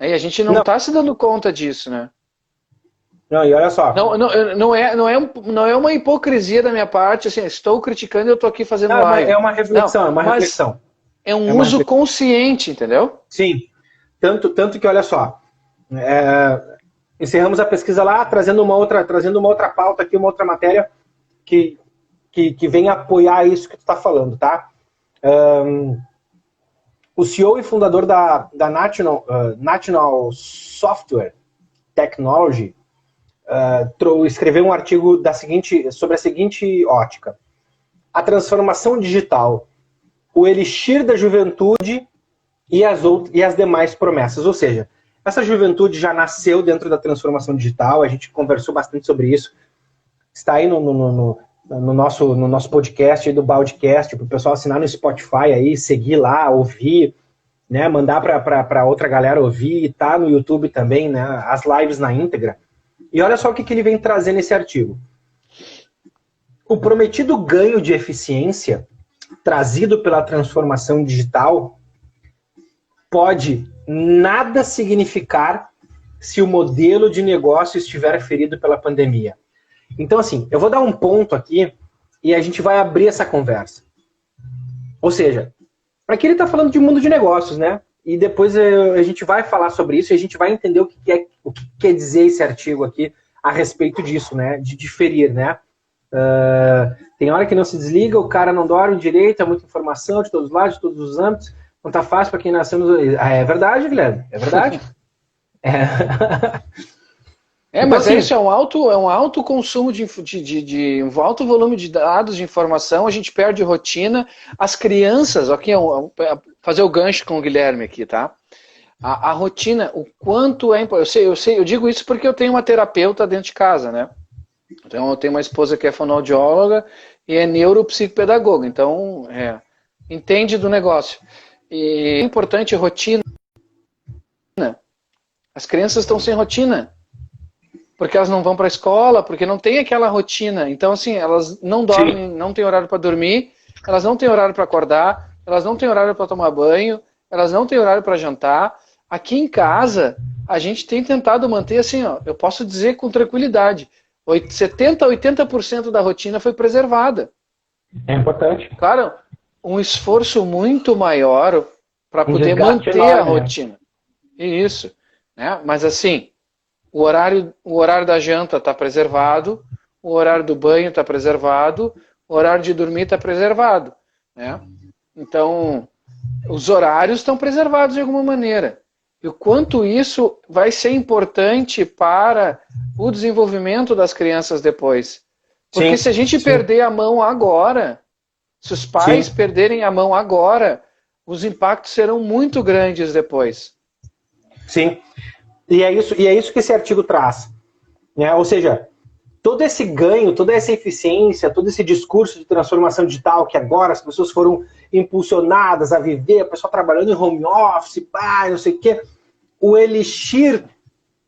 E a gente não está se dando conta disso, né? Não, e olha só. Não é uma hipocrisia da minha parte, assim, estou criticando e eu estou aqui fazendo live. É uma reflexão, é uma reflexão. É um uso consciente, entendeu? Sim. Tanto que, olha só, encerramos a pesquisa lá, trazendo uma outra pauta aqui, uma outra matéria que vem apoiar isso que tu está falando, tá? O CEO e fundador da National Software Technology escreveu um artigo sobre a seguinte ótica. A transformação digital, o elixir da juventude e as demais promessas. Ou seja, essa juventude já nasceu dentro da transformação digital, a gente conversou bastante sobre isso. Está aí no nosso podcast aí do Baldcast, para o pessoal assinar no Spotify aí, seguir lá, ouvir, né, mandar para outra galera ouvir, e tá no YouTube também, né, as lives na íntegra. E olha só o que ele vem trazer nesse artigo. O prometido ganho de eficiência trazido pela transformação digital pode nada significar se o modelo de negócio estiver ferido pela pandemia. Então, assim, eu vou dar um ponto aqui e a gente vai abrir essa conversa. Ou seja, aqui ele está falando de mundo de negócios, né? E depois a gente vai falar sobre isso e a gente vai entender o que quer dizer esse artigo aqui a respeito disso, né? De diferir, né? Tem hora que não se desliga, o cara não dorme direito, é muita informação de todos os lados, de todos os âmbitos. Não tá fácil para quem nasceu no... É verdade, Guilherme, é verdade. Então, mas assim, isso é um alto consumo um alto volume de dados, de informação, a gente perde rotina. As crianças, aqui fazer o gancho com o Guilherme aqui, tá? A rotina, o quanto é importante. Eu digo isso porque eu tenho uma terapeuta dentro de casa, né? Então eu tenho uma esposa que é fonoaudióloga e é neuropsicopedagoga, então entende do negócio. E é importante rotina. As crianças estão sem rotina. Porque elas não vão para a escola, porque não tem aquela rotina. Então, assim, elas não dormem, não têm horário para dormir, elas não têm horário para acordar, elas não têm horário para tomar banho, elas não têm horário para jantar. Aqui em casa, a gente tem tentado manter, assim, ó, eu posso dizer com tranquilidade, 70% a 80% da rotina foi preservada. É importante. Claro, um esforço muito maior para poder manter enorme, a rotina. Né? Isso. Né? Mas, assim... O horário da janta está preservado, o horário do banho está preservado, o horário de dormir está preservado. Né? Então, os horários estão preservados de alguma maneira. E o quanto isso vai ser importante para o desenvolvimento das crianças depois. Porque se a gente perder a mão agora, se os pais perderem a mão agora, os impactos serão muito grandes depois. Sim. E é isso que esse artigo traz. Né? Ou seja, todo esse ganho, toda essa eficiência, todo esse discurso de transformação digital que agora as pessoas foram impulsionadas a viver, o pessoal trabalhando em home office, não sei o quê, o elixir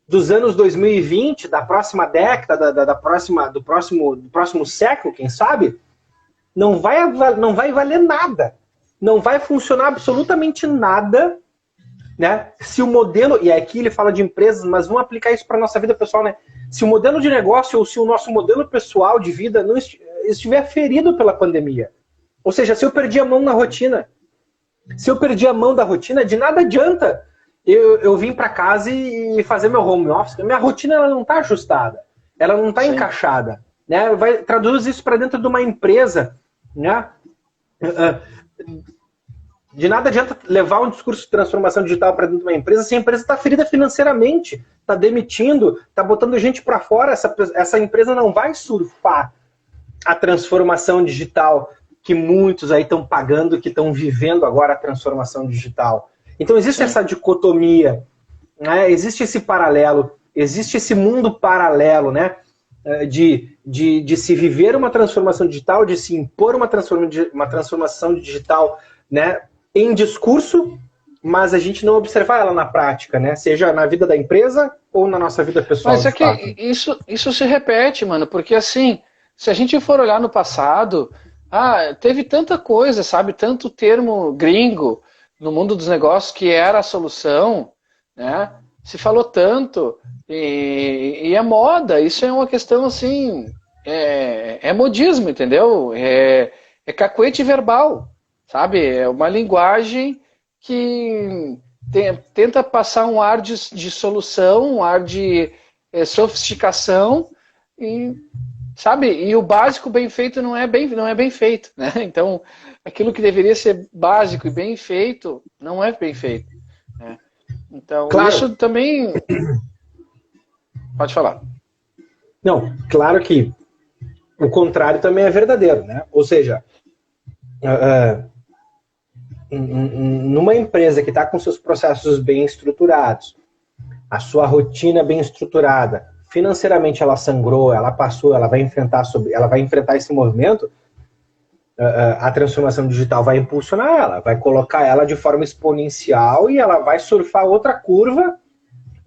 dos anos 2020, da próxima década, do próximo século, quem sabe, não vai valer nada. Não vai funcionar absolutamente nada. Né? Se o modelo, e aqui ele fala de empresas, mas vamos aplicar isso para a nossa vida pessoal, né? Se o modelo de negócio ou se o nosso modelo pessoal de vida não estiver ferido pela pandemia, ou seja, se eu perdi a mão na rotina, de nada adianta eu vim para casa e fazer meu home office, minha rotina ela não está ajustada, ela não está encaixada, né? Traduz isso para dentro de uma empresa, né? De nada adianta levar um discurso de transformação digital para dentro de uma empresa se a empresa está ferida financeiramente, está demitindo, está botando gente para fora. Essa empresa não vai surfar a transformação digital que muitos aí estão pagando, que estão vivendo agora a transformação digital. Então existe essa dicotomia, né? Existe esse paralelo, existe esse mundo paralelo, né? De se viver uma transformação digital, de se impor uma transformação digital, né? Em discurso, mas a gente não observar ela na prática, né? Seja na vida da empresa ou na nossa vida pessoal. Mas é que isso se repete, mano, porque assim, se a gente for olhar no passado, teve tanta coisa, sabe? Tanto termo gringo no mundo dos negócios que era a solução, né? se falou tanto, e é moda, isso é uma questão assim, é modismo, entendeu? É cacuete verbal, sabe? É uma linguagem que tenta passar um ar de solução, um ar de sofisticação, e, sabe? E o básico bem feito não é bem feito, né? Então, aquilo que deveria ser básico e bem feito, não é bem feito, né? Então, Claro. Isso também... Pode falar. Não, claro que o contrário também é verdadeiro, né? Ou seja, numa empresa que está com seus processos bem estruturados, a sua rotina bem estruturada, financeiramente ela sangrou, ela passou, ela vai enfrentar esse movimento, a transformação digital vai impulsionar ela, vai colocar ela de forma exponencial e ela vai surfar outra curva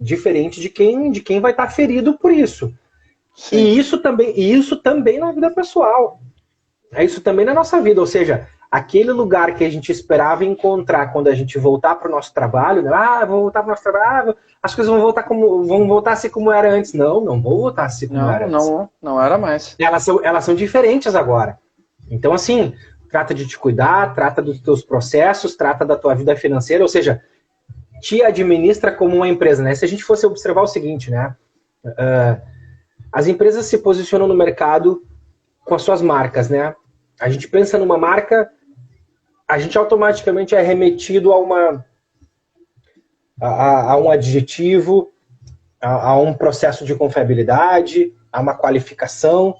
diferente de quem vai estar ferido por isso. Sim. E isso também na vida pessoal. Isso também na nossa vida, ou seja, aquele lugar que a gente esperava encontrar quando a gente voltar para o nosso trabalho, né? Vou voltar para o nosso trabalho, as coisas vão voltar a ser como era antes. Não vou voltar a ser como era antes. Não era mais. Elas são diferentes agora. Então, assim, trata de te cuidar, trata dos teus processos, trata da tua vida financeira, ou seja, te administra como uma empresa, né? Se a gente fosse observar o seguinte, né? As empresas se posicionam no mercado com as suas marcas, né? A gente pensa numa marca, a gente automaticamente é remetido a um adjetivo, a um processo de confiabilidade, a uma qualificação.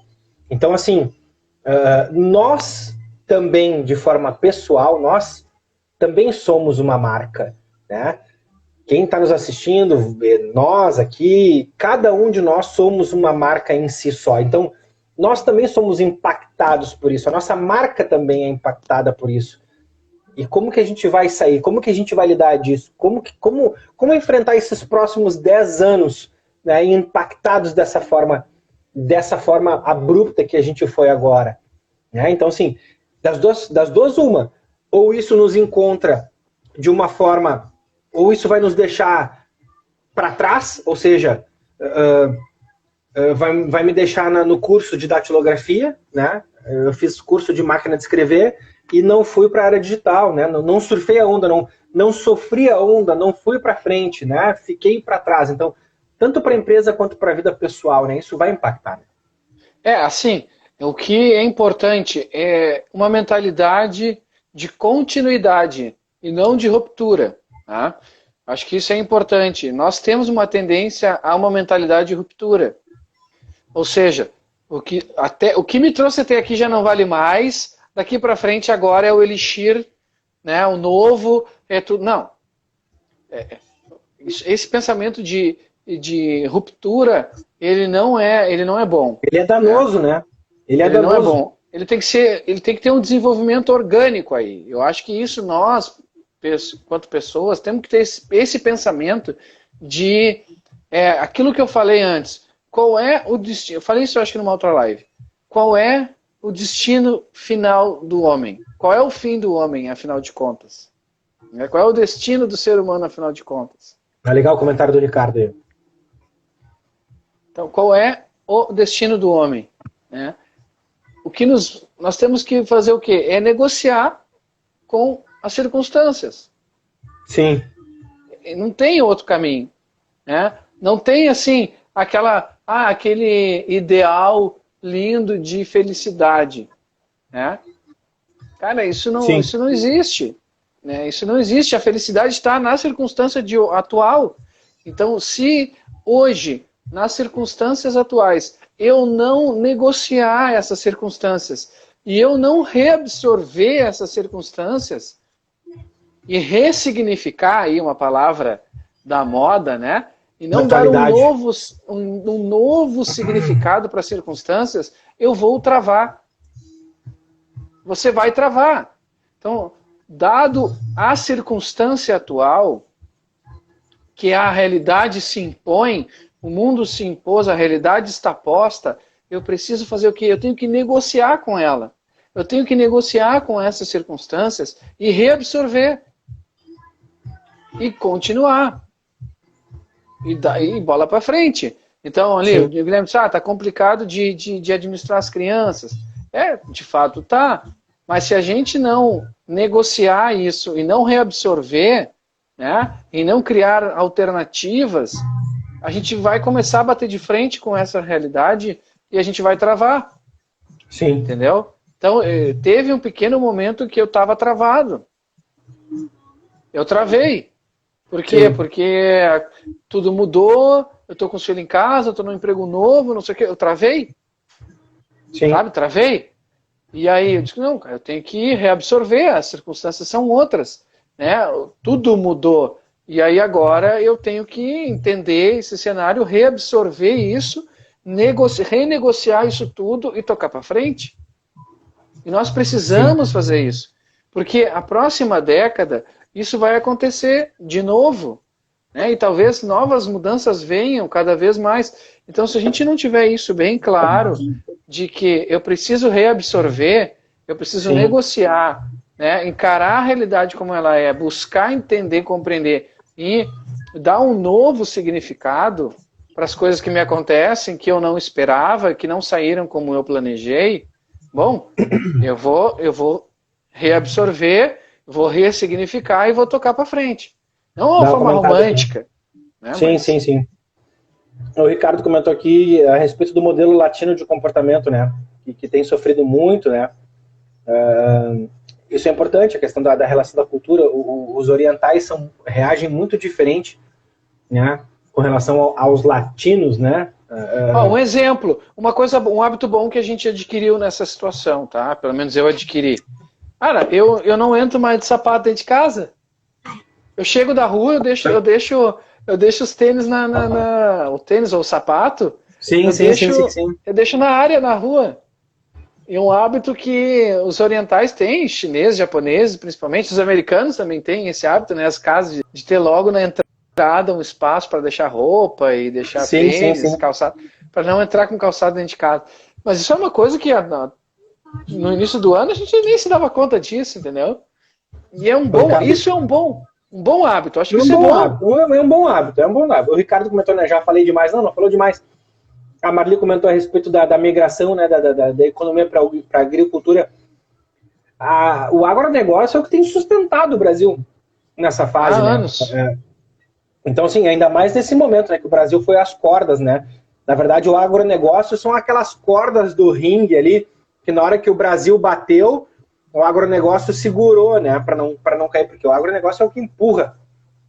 Então, assim, nós também, de forma pessoal, nós também somos uma marca, né? Quem está nos assistindo, nós aqui, cada um de nós somos uma marca em si só. Então, nós também somos impactados por isso. A nossa marca também é impactada por isso. E como que a gente vai sair? Como que a gente vai lidar disso? Como enfrentar esses próximos 10 anos, né, impactados dessa forma abrupta que a gente foi agora? Né? Então, assim, das duas, uma. Ou isso nos encontra de uma forma... Ou isso vai nos deixar para trás, ou seja, vai me deixar no curso de datilografia, né? Eu fiz curso de máquina de escrever e não fui para a área digital, né? Não surfei a onda, não sofri a onda, não fui para frente, né? Fiquei para trás. Então, tanto para a empresa quanto para a vida pessoal, né? Isso vai impactar. Assim, o que é importante é uma mentalidade de continuidade e não de ruptura. Tá? Acho que isso é importante. Nós temos uma tendência a uma mentalidade de ruptura. Ou seja, o que me trouxe até aqui já não vale mais, daqui para frente agora é o elixir, né, o novo, é tudo. Não. Esse pensamento de ruptura, ele não é bom. Ele é danoso, né? Ele não é bom. Ele tem que ter um desenvolvimento orgânico aí. Eu acho que isso nós, quanto pessoas, temos que ter esse pensamento de aquilo que eu falei antes. Qual é o destino? Eu falei isso, eu acho que numa outra live. Qual é o destino final do homem? Qual é o fim do homem, afinal de contas? Qual é o destino do ser humano, afinal de contas? É legal o comentário do Ricardo aí. Então, qual é o destino do homem? Nós temos que fazer o quê? É negociar com as circunstâncias. Sim. Não tem outro caminho. Né? Não tem, assim, aquele ideal lindo de felicidade. Né? Cara, isso não existe. Né? Isso não existe. A felicidade está na circunstância atual. Então, se hoje, nas circunstâncias atuais, eu não negociar essas circunstâncias e eu não reabsorver essas circunstâncias e ressignificar aí uma palavra da moda, né? E não dar um novo significado para as circunstâncias, eu vou travar. Você vai travar. Então, dado a circunstância atual, que a realidade se impõe, o mundo se impôs, a realidade está posta, eu preciso fazer o quê? Eu tenho que negociar com ela. Eu tenho que negociar com essas circunstâncias e reabsorver. E continuar. e bola para frente. Então, ali, o Guilherme disse, tá complicado de administrar as crianças. De fato tá. Mas se a gente não negociar isso e não reabsorver, né, e não criar alternativas, a gente vai começar a bater de frente com essa realidade e a gente vai travar. Sim. Entendeu? Então, teve um pequeno momento que eu estava travado. Eu travei. Por quê? Sim. Porque tudo mudou, eu estou com o filho em casa, eu estou num emprego novo, não sei o quê. Eu travei. Sim. Sabe? Travei. E aí eu disse, não, eu tenho que reabsorver, as circunstâncias são outras. Né? Tudo mudou. E aí agora eu tenho que entender esse cenário, reabsorver isso, renegociar isso tudo e tocar para frente. E nós precisamos fazer isso. Porque a próxima década, isso vai acontecer de novo. Né? E talvez novas mudanças venham cada vez mais. Então, se a gente não tiver isso bem claro, de que eu preciso reabsorver, eu preciso negociar, né? Encarar a realidade como ela é, buscar entender, compreender e dar um novo significado para as coisas que me acontecem, que eu não esperava, que não saíram como eu planejei, bom, eu vou reabsorver, vou ressignificar e vou tocar para frente. Não uma forma romântica. Né, sim. O Ricardo comentou aqui a respeito do modelo latino de comportamento, né? Que tem sofrido muito, né? Isso é importante, a questão da relação da cultura. Os orientais reagem muito diferente, né? Com relação aos latinos, né? Um exemplo, um hábito bom que a gente adquiriu nessa situação, tá? Pelo menos eu adquiri. Cara, eu não entro mais de sapato dentro de casa. Eu chego da rua, eu deixo os tênis o tênis ou o sapato. Sim. Eu deixo na área, na rua. E um hábito que os orientais têm, chineses, japoneses, principalmente, os americanos também têm esse hábito, né? As casas de ter logo na entrada um espaço para deixar roupa e deixar tênis, calçado, para não entrar com calçado dentro de casa. Mas isso é uma coisa que no início do ano a gente nem se dava conta disso, entendeu? E isso é um bom hábito. Acho que isso é bom. É um bom hábito. O Ricardo comentou, né? Já falei demais. Não falou demais. A Marli comentou a respeito da migração, né, da economia para a agricultura. O agronegócio é o que tem sustentado o Brasil nessa fase. Há anos. Então, assim, ainda mais nesse momento, né, que o Brasil foi às cordas, né? Na verdade, o agronegócio são aquelas cordas do ringue ali, que na hora que o Brasil bateu, o agronegócio segurou, né, para não cair, porque o agronegócio é o que empurra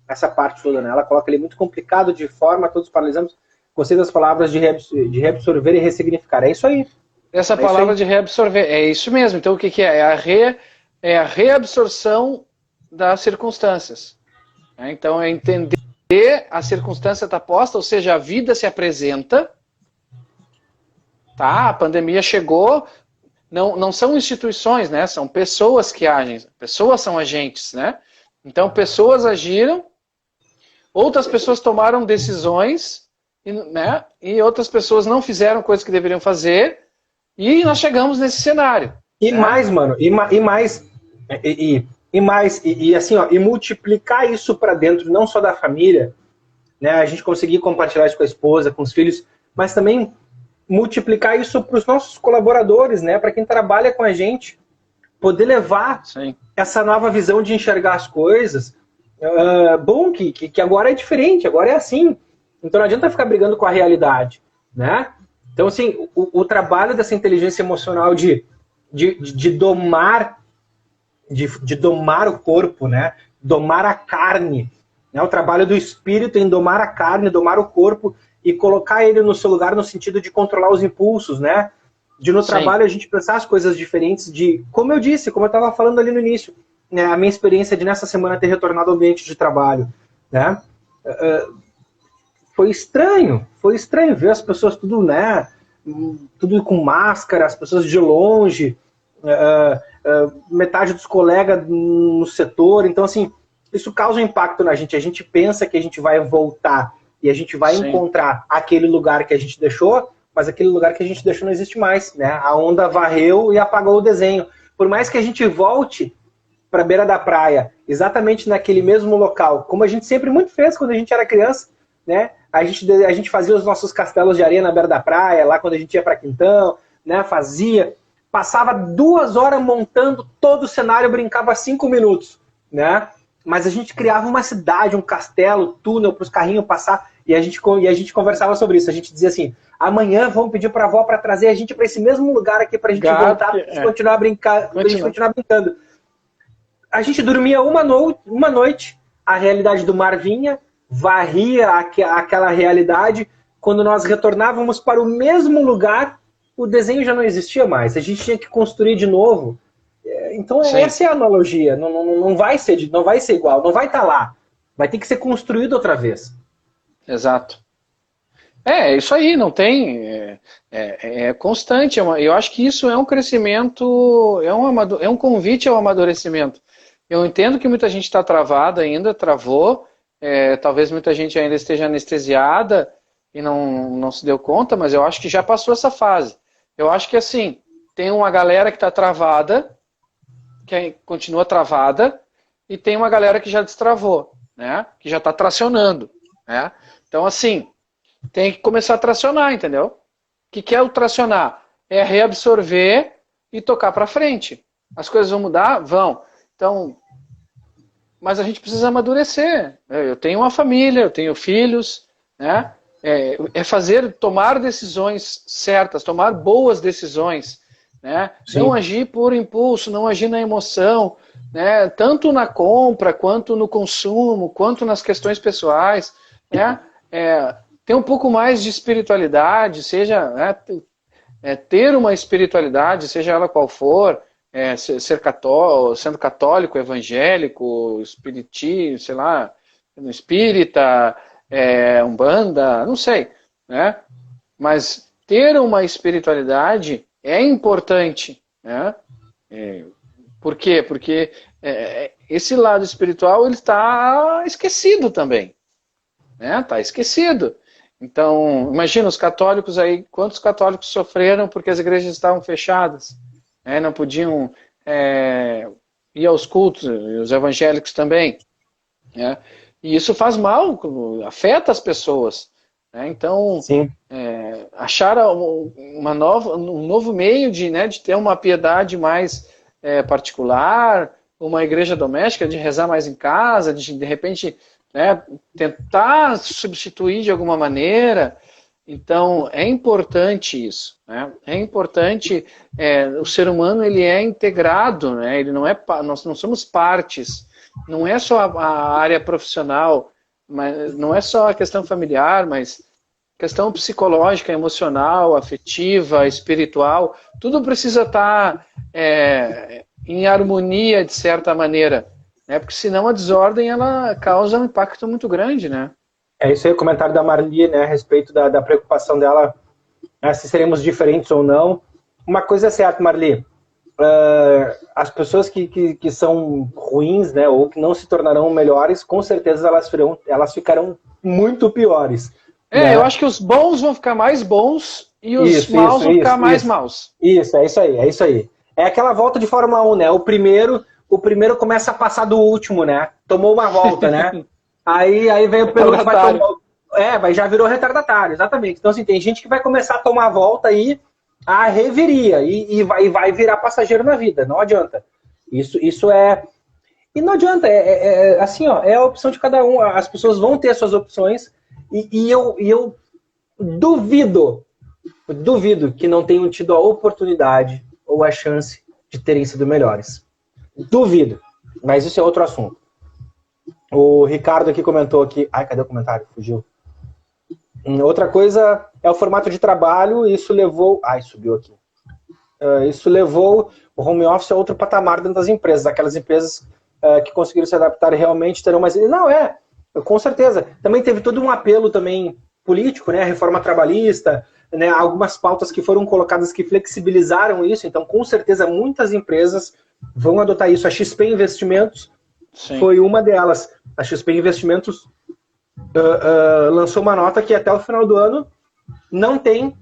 essa parte toda, né? Ela coloca ele muito complicado de forma, todos paralisamos. Gostei das palavras de reabsorver e ressignificar. É isso aí. Essa palavra de reabsorver, é isso mesmo. Então, o que é? É a reabsorção das circunstâncias. Então, é entender a circunstância está posta, ou seja, a vida se apresenta. Tá? A pandemia chegou. Não são instituições, né? São pessoas que agem. Pessoas são agentes, né? Então, pessoas agiram, outras pessoas tomaram decisões, né? E outras pessoas não fizeram coisas que deveriam fazer, e nós chegamos nesse cenário. E né? Mais, mano, assim, ó, e multiplicar isso para dentro, não só da família, né? A gente conseguir compartilhar isso com a esposa, com os filhos, mas também multiplicar isso para os nossos colaboradores, né? Para quem trabalha com a gente, poder levar essa nova visão de enxergar as coisas. Bom que agora é diferente, agora é assim. Então não adianta ficar brigando com a realidade, né? Então, assim, o trabalho dessa inteligência emocional de domar o corpo, né? Domar a carne, né? O trabalho do espírito em domar a carne, domar o corpo e colocar ele no seu lugar no sentido de controlar os impulsos, né? De no trabalho a gente pensar as coisas diferentes, como eu disse, como eu estava falando ali no início, né? A minha experiência de nessa semana ter retornado ao ambiente de trabalho, né? Foi estranho ver as pessoas tudo, né? Tudo com máscara, as pessoas de longe, metade dos colegas no setor. Então, assim, isso causa um impacto na gente. A gente pensa que a gente vai voltar e a gente vai encontrar aquele lugar que a gente deixou, mas aquele lugar que a gente deixou não existe mais, né? A onda varreu e apagou o desenho. Por mais que a gente volte para a beira da praia, exatamente naquele mesmo local, como a gente sempre muito fez quando a gente era criança, né? a gente fazia os nossos castelos de areia na beira da praia, lá quando a gente ia para Quintão, né? Passava 2 horas montando todo o cenário, brincava 5 minutos, né? Mas a gente criava uma cidade, um castelo, túnel para os carrinhos passar, e a gente conversava sobre isso. A gente dizia assim, amanhã vamos pedir para a avó para trazer a gente para esse mesmo lugar aqui, para a gente voltar, para a gente continuar brincando. A gente dormia uma noite, a realidade do mar vinha, varria aquela realidade. Quando nós retornávamos para o mesmo lugar, o desenho já não existia mais. A gente tinha que construir de novo. Então essa é a analogia. Não vai ser igual, não vai estar lá. Vai ter que ser construído outra vez. Exato. É isso aí, não tem... É constante. Eu acho que isso é um crescimento, é um convite ao amadurecimento. Eu entendo que muita gente está travada ainda, travou. Talvez muita gente ainda esteja anestesiada e não se deu conta, mas eu acho que já passou essa fase. Eu acho que assim, tem uma galera que está travada, que continua travada, e tem uma galera que já destravou, né? Que já está tracionando, né? Então assim, tem que começar a tracionar, entendeu? O que é o tracionar? É reabsorver e tocar para frente. As coisas vão mudar? Vão. Então, mas a gente precisa amadurecer. Eu tenho uma família, eu tenho filhos, né? Tomar decisões certas, tomar boas decisões, né? Não agir por impulso, não agir na emoção, né? Tanto na compra, quanto no consumo, quanto nas questões pessoais, né? Ter um pouco mais de espiritualidade, seja, né, ter uma espiritualidade, seja ela qual for, sendo católico, evangélico, espiritista, sei lá, espírita, umbanda, não sei, né? Mas ter uma espiritualidade é importante, né? Por quê? Porque esse lado espiritual ele está esquecido também, né? Está esquecido. Então, imagina os católicos aí, quantos católicos sofreram porque as igrejas estavam fechadas, né? Não podiam ir aos cultos, e os evangélicos também, né? E isso faz mal, afeta as pessoas, né? Então, achar um novo meio de ter uma piedade mais particular, uma igreja doméstica, de rezar mais em casa, de repente, né, tentar substituir de alguma maneira. Então, é importante isso, né? É importante, o ser humano ele é integrado, né? Ele não nós não somos partes, não é só a área profissional, mas não é só a questão familiar, mas questão psicológica, emocional, afetiva, espiritual, tudo precisa estar em harmonia de certa maneira, né? Porque senão a desordem ela causa um impacto muito grande, né? É isso aí, o comentário da Marli, né, a respeito da preocupação dela, né, se seremos diferentes ou não. Uma coisa é certa, Marli, as pessoas que são ruins, né, ou que não se tornarão melhores, com certeza elas ficarão muito piores. Né? Eu acho que os bons vão ficar mais bons e os maus vão ficar mais maus. Isso, é isso aí. É aquela volta de Fórmula 1, né? O primeiro começa a passar do último, né? Tomou uma volta, né? Aí vem o piloto que vai tomar... já virou retardatário, exatamente. Então, assim, tem gente que vai começar a tomar a volta aí, a reviria, e vai virar passageiro na vida, não adianta. Isso é... E não adianta, assim, ó, é a opção de cada um, as pessoas vão ter suas opções, e eu duvido que não tenham tido a oportunidade ou a chance de terem sido melhores. Duvido, mas isso é outro assunto. O Ricardo aqui comentou aqui... Ai, cadê o comentário? Fugiu. Outra coisa é o formato de trabalho. Isso levou... Ai, subiu aqui. Isso levou o home office a outro patamar dentro das empresas. Aquelas empresas que conseguiram se adaptar realmente terão mais... Não, com certeza. Também teve todo um apelo também político, né? A reforma trabalhista, né? Algumas pautas que foram colocadas que flexibilizaram isso. Então, com certeza, muitas empresas vão adotar isso. A XP Investimentos foi uma delas. A XP Investimentos lançou uma nota que até o final do ano não tem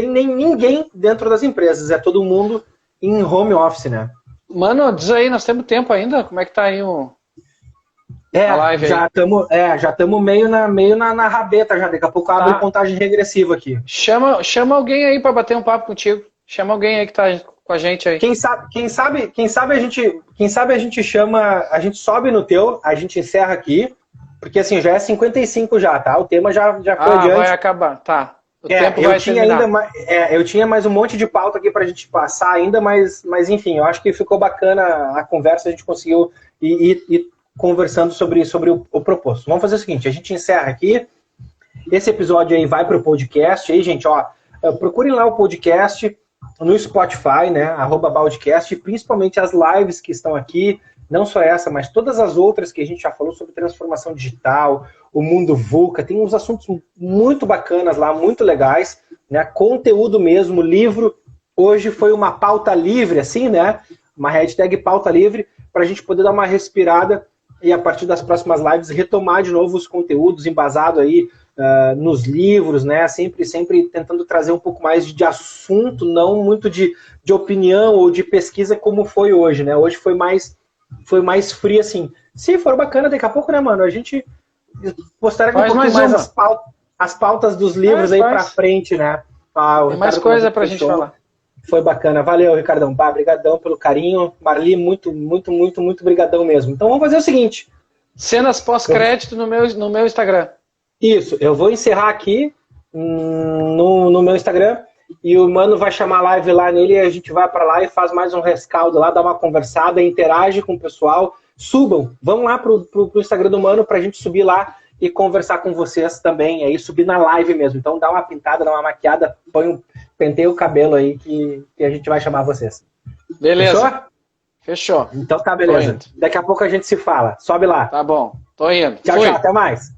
nem ninguém dentro das empresas. É todo mundo em home office, né? Mano, diz aí, nós temos tempo ainda? Como é que tá aí o... a live já estamos meio na rabeta já. Daqui a pouco abre contagem regressiva aqui. Chama alguém aí para bater um papo contigo. Chama alguém aí que tá com a gente aí. Quem sabe a gente chama, a gente sobe no teu, a gente encerra aqui, porque assim, já é 55 já, tá? O tema já foi adiante. Vai acabar, tá. O tempo vai terminar. Eu tinha mais um monte de pauta aqui pra gente passar ainda, mas enfim, eu acho que ficou bacana a conversa, a gente conseguiu ir conversando sobre o proposto. Vamos fazer o seguinte, a gente encerra aqui, esse episódio aí vai pro podcast, aí gente, ó, procurem lá o podcast no Spotify, né, @baldcast, principalmente as lives que estão aqui, não só essa, mas todas as outras que a gente já falou sobre transformação digital, o mundo VUCA, tem uns assuntos muito bacanas lá, muito legais, né, conteúdo mesmo, livro, hoje foi uma pauta livre, assim, né, uma hashtag pauta livre, para a gente poder dar uma respirada e a partir das próximas lives retomar de novo os conteúdos embasado aí nos livros, né? Sempre tentando trazer um pouco mais de assunto, não muito de opinião ou de pesquisa como foi hoje, né? Hoje foi mais frio, assim. Se for bacana, daqui a pouco, né, mano? A gente postará um pouquinho mais as pautas dos livros aí pra frente, né? Tem mais coisa pra gente falar. Foi bacana. Valeu, Ricardão. Obrigadão pelo carinho. Marli, muito brigadão mesmo. Então vamos fazer o seguinte. Cenas pós-crédito no meu Instagram. Isso, eu vou encerrar aqui no meu Instagram e o Mano vai chamar a live lá nele e a gente vai para lá e faz mais um rescaldo lá, dá uma conversada, interage com o pessoal. Subam, vão lá pro Instagram do Mano pra gente subir lá e conversar com vocês também, aí subir na live mesmo. Então dá uma pintada, dá uma maquiada, penteia o cabelo aí que a gente vai chamar vocês. Beleza. Fechou? Então tá, beleza. Daqui a pouco a gente se fala. Sobe lá. Tá bom. Tô indo. Tchau, até mais.